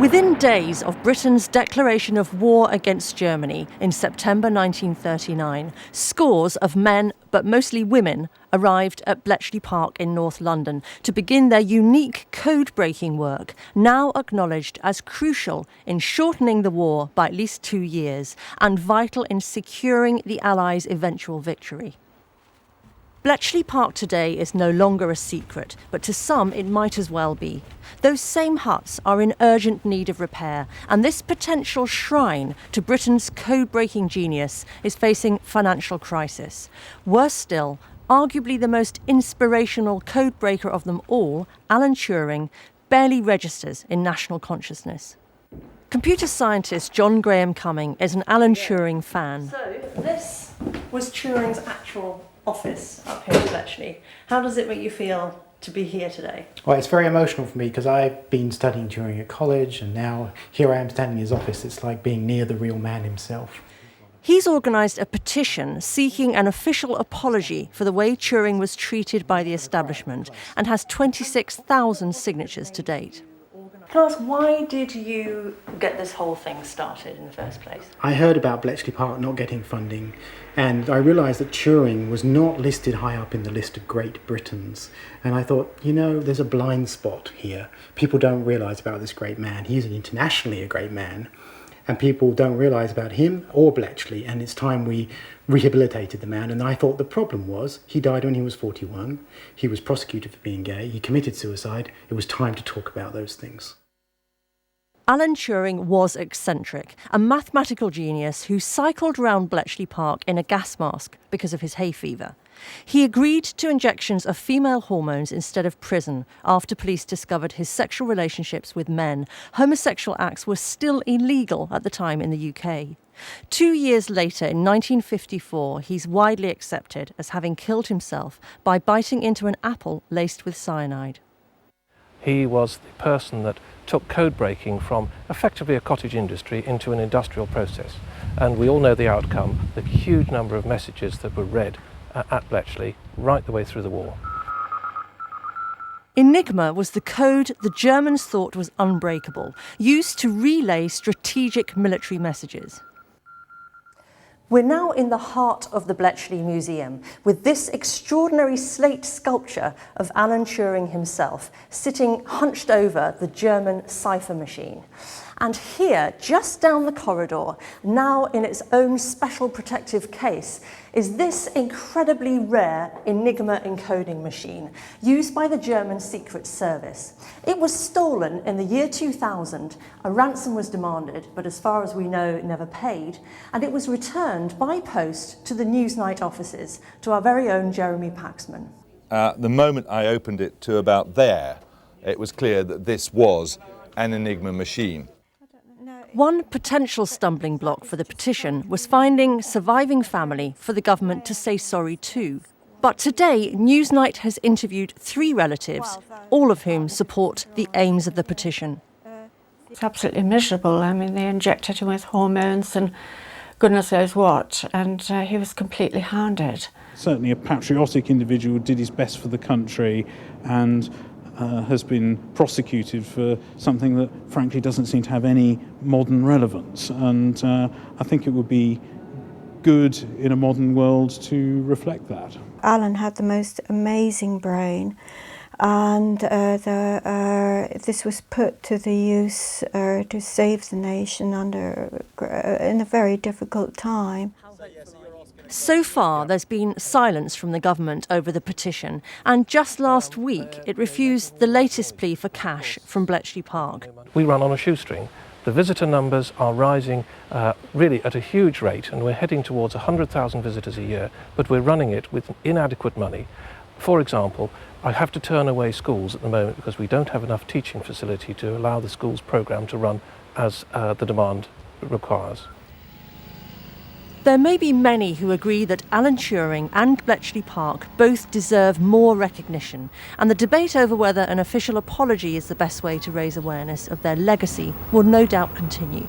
Within days of Britain's declaration of war against Germany in September 1939, scores of men, but mostly women, arrived at Bletchley Park in North London to begin their unique code-breaking work, now acknowledged as crucial in shortening the war by at least 2 years and vital in securing the Allies' eventual victory. Bletchley Park today is no longer a secret, but to some it might as well be. Those same huts are in urgent need of repair, and this potential shrine to Britain's code-breaking genius is facing financial crisis. Worse still, arguably the most inspirational code-breaker of them all, Alan Turing, barely registers in national consciousness. Computer scientist John Graham-Cumming is an Alan Turing fan. So this was Turing's actual office up here in Bletchley. How does it make you feel to be here today? Well, it's very emotional for me because I've been studying Turing at college, and now here I am standing in his office. It's like being near the real man himself. He's organised a petition seeking an official apology for the way Turing was treated by the establishment and has 26,000 signatures to date. Can I ask, why did you get this whole thing started in the first place? I heard about Bletchley Park not getting funding, and I realised that Turing was not listed high up in the list of great Britons. And I thought, there's a blind spot here. People don't realise about this great man. He's internationally a great man, and people don't realise about him or Bletchley, and it's time we rehabilitated the man. And I thought the problem was he died when he was 41, he was prosecuted for being gay, he committed suicide. It was time to talk about those things. Alan Turing was eccentric, a mathematical genius who cycled around Bletchley Park in a gas mask because of his hay fever. He agreed to injections of female hormones instead of prison after police discovered his sexual relationships with men. Homosexual acts were still illegal at the time in the UK. 2 years later, in 1954, he's widely accepted as having killed himself by biting into an apple laced with cyanide. He was the person that took code breaking from effectively a cottage industry into an industrial process. And we all know the outcome, the huge number of messages that were read at Bletchley right the way through the war. Enigma was the code the Germans thought was unbreakable, used to relay strategic military messages. We're now in the heart of the Bletchley Museum with this extraordinary slate sculpture of Alan Turing himself sitting hunched over the German cipher machine. And here, just down the corridor, now in its own special protective case, is this incredibly rare Enigma encoding machine used by the German Secret Service. It was stolen in the year 2000, a ransom was demanded, but as far as we know, never paid, and it was returned by post to the Newsnight offices, to our very own Jeremy Paxman. The moment I opened it to about there, it was clear that this was an Enigma machine. One potential stumbling block for the petition was finding surviving family for the government to say sorry to. But today, Newsnight has interviewed 3 relatives, all of whom support the aims of the petition. It's absolutely miserable. I mean, they injected him with hormones and goodness knows what, and he was completely hounded. Certainly a patriotic individual, did his best for the country, and has been prosecuted for something that frankly doesn't seem to have any modern relevance, and I think it would be good in a modern world to reflect that. Alan had the most amazing brain, and this was put to the use to save the nation in a very difficult time. So far, there's been silence from the government over the petition, and just last week it refused the latest plea for cash from Bletchley Park. We run on a shoestring. The visitor numbers are rising really at a huge rate, and we're heading towards 100,000 visitors a year, but we're running it with inadequate money. For example, I have to turn away schools at the moment because we don't have enough teaching facility to allow the schools programme to run as the demand requires. There may be many who agree that Alan Turing and Bletchley Park both deserve more recognition, and the debate over whether an official apology is the best way to raise awareness of their legacy will no doubt continue.